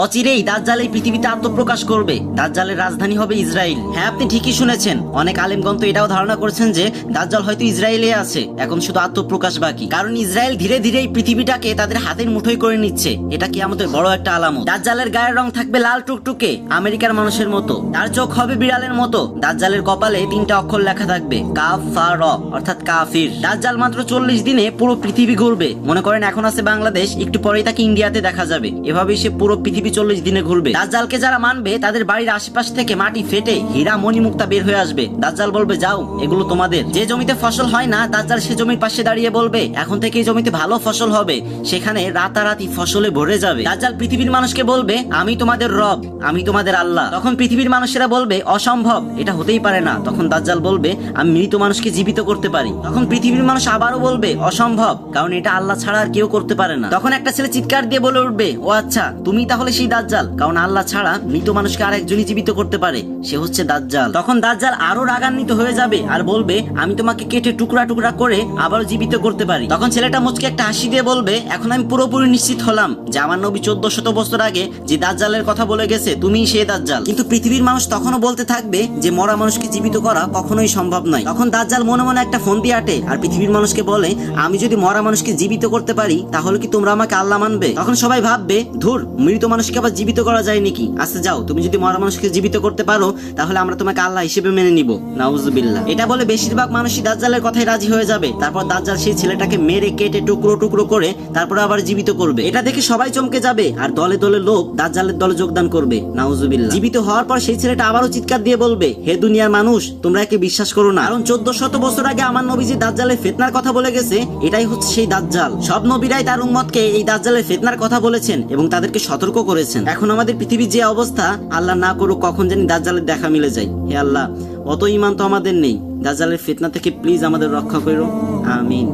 অচিরেই দাজ্জাল এই পৃথিবীতে আত্মপ্রকাশ করবে। দাজ্জালের রাজধানী হবে ইসরায়েল। হ্যাঁ, আপনি ঠিকই শুনেছেন। অনেক আলেমগণ তো এটাও ধারণা করেছেন যে দাজ্জাল হয়তো ইসরায়েলে আছে, এখন শুধু আত্মপ্রকাশ বাকি। কারণ ইসরায়েল ধীরে ধীরে এই পৃথিবীটাকে তাদের হাতের মুঠোয় করে নিচ্ছে। এটা কি আমাদের বড় একটা আলামত। দাজ্জালের গায়ের রং থাকবে লাল টুকটুকে, আমেরিকার মানুষের মতো। তার চোখ হবে বিড়ালের মতো। দাজ্জালের কপালে 3টা অক্ষর লেখা থাকবে, কাফ ফা র, অর্থাৎ কাফির। দাজ্জাল মাত্র 40 দিনে পুরো পৃথিবী ঘুরবে। মনে করেন এখন আছে বাংলাদেশ, একটু পরেই তাকে ইন্ডিয়াতে দেখা যাবে। এভাবেই সে পুরো পৃথিবী 40 দিনে ঘুরবে। দাজ্জালকে যারা মানবে তাদের বাড়ির আশেপাশ থেকে মাটি ফেটে হীরা মণিমুক্তা বের হয়ে আসবে। দাজ্জাল বলবে, যাও, এগুলো তোমাদের। যে জমিতে ফসল হয় না, দাজ্জাল সে জমির পাশে দাঁড়িয়ে বলবে, এখন থেকে এই জমিতে ভালো ফসল হবে। সেখানে রাতারাতি ফসলে ভরে যাবে। দাজ্জাল পৃথিবীর মানুষকে বলবে, আমি তোমাদের রব, আমি তোমাদের আল্লাহ। তখন পৃথিবীর মানুষেরা বলবে, অসম্ভব, এটা হতেই পারে না। তখন দাজ্জাল বলবে, আমি মৃত মানুষকে জীবিত করতে পারি। তখন পৃথিবীর মানুষ আবারও বলবে, অসম্ভব, কারণ এটা আল্লাহ ছাড়া আর কেউ করতে পারে না। তখন একটা ছেলে চিৎকার দিয়ে বলে উঠবে, ও আচ্ছা, তুমি তাহলে সেই দাজ্জাল, কারণ আল্লাহ ছাড়া মৃত মানুষকে আরেকজনই জীবিত করতে পারে, সে হচ্ছে দাজ্জাল। তখন দাজ্জাল আরো রাগান্বিত হয়ে যাবে আর বলবে, আমি তোমাকে কেটে টুকরা টুকরা করে আবারও জীবিত করতে পারি। তখন ছেলেটা মুচকে একটা হাসি দিয়ে বলবে, এখন আমি পুরোপুরি নিশ্চিত হলাম যে আমার নবী 1400 বছর আগে যে দাজ্জালের কথা বলে গেছে, তুমিই সেই দাজ্জাল। কিন্তু পৃথিবীর মানুষ তখনও বলতে থাকবে যে মরা মানুষকে জীবিত করা কখনোই সম্ভব নয়। তখন দাজ্জাল মনে মনে একটা ফোন দিয়ে আটে আর পৃথিবীর মানুষকে বলে, আমি যদি মরা মানুষকে জীবিত করতে পারি তাহলে কি তোমরা আমাকে আল্লাহ মানবে? তখন সবাই ভাববে, ধুর, মৃত মানুষকে আবার জীবিত করা যায় নাকি? আচ্ছা যাও, তুমি যদি মরা মানুষকে জীবিত করতে পারো তাহলে আমরা তোমাকে আল্লাহ হিসেবে মেনে নিব। নাউজুবিল্লাহ। এটা বলে বেশিরভাগ মানুষই দাজ্জালের কথায় রাজি হয়ে যাবে। তারপর দাজ্জাল সেই ছেলেটাকে মেরে কেটে টুকরো টুকরো করে তারপর আবার জীবিত করবে। এটা দেখে সবাই চমকে যাবে আর দলে দলে লোক দাজ্জালের দলে যোগদান করবে। নাউজুবিল্লাহ। জীবিত হওয়ার পর সেই ছেলেটা আবারও চিৎকার দিয়ে বলবে, হে দুনিয়ার মানুষ, তোমরা একে বিশ্বাস করো না, কারণ 1400 বছর আগে আমার নবী যে দাজ্জালের ফিতনার কথা বলে গেছে, এটাই হচ্ছে সেই দাজ্জাল। সব নবীরাই তার উম্মতকে এই দাজ্জালের ফিতনার কথা বলেছেন এবং তাদেরকে সতর্ক করেছেন। এখন আমাদের পৃথিবীর যে অবস্থা, আল্লাহ না করুক কখন জানি দাজ্জালের দেখা মিলে যায়। হে আল্লাহ, অত ঈমান তো আমাদের নেই। দাজ্জালের ফিতনা থেকে প্লিজ আমাদের রক্ষা করো, আমিন।